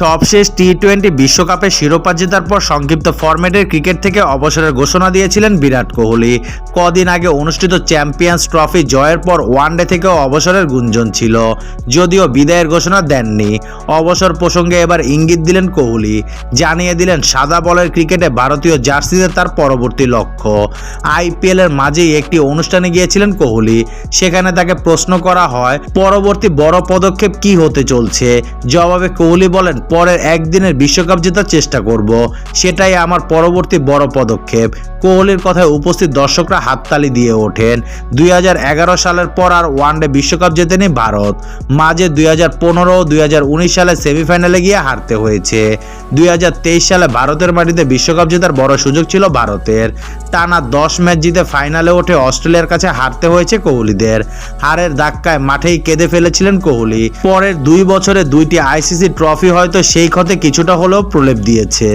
সবশেষ টি-20 বিশ্বকাপে শিরোপা জেতার পর সংক্ষিপ্ত ফরম্যাটের ক্রিকেট থেকে অবসরের ঘোষণা দিয়েছিলেন বিরাট কোহলি। কদিন আগে অনুষ্ঠিত চ্যাম্পিয়ন্স ট্রফি জয়ের পর ওয়ানডে থেকেও অবসরের গুঞ্জন ছিল, যদিও বিদায়ের ঘোষণা দেননি। অবসর প্রসঙ্গে এবার ইঙ্গিত দিলেন কোহলি, জানিয়ে দিলেন সাদা বলের ক্রিকেটে ভারতীয় জার্সিতে তার পরবর্তী লক্ষ্য। আইপিএলের মাঝেই একটি অনুষ্ঠানে গিয়েছিলেন কোহলি, সেখানে তাকে প্রশ্ন করা হয় পরবর্তী বড় পদক্ষেপ কি হতে চলছে। জবাবে কোহলি বলেন, পরের একদিনের বিশ্বকাপ জেতার চেষ্টা করব, সেটাই আমার পরবর্তী বড় পদক্ষেপ। কোহলির কথায় উপস্থিত দর্শকরা হাততালি দিয়ে ওঠেন। 2011 সালের পর আর ওয়ানডে বিশ্বকাপ জেতেনি ভারত। মাঝে 2015 ও 2019 সালে সেমিফাইনালে গিয়ে হারতে হয়েছে। 2023 সালে ভারতের মাটিতে বিশ্বকাপ জেতার বড় সুযোগ ছিল ভারতের। টানা 10 ম্যাচ জিতে ফাইনালে ওঠে অস্ট্রেলিয়ার কাছে হারতে হয়েছে কোহলিদের। হারের ধাক্কায় মাঠেই কেঁদে ফেলেছিলেন কোহলি। পরের 2 বছরে 2টি আইসিসি ট্রফি হয়তো সেই ক্ষতে কিছুটা হলেও প্রলেপ দিয়েছে।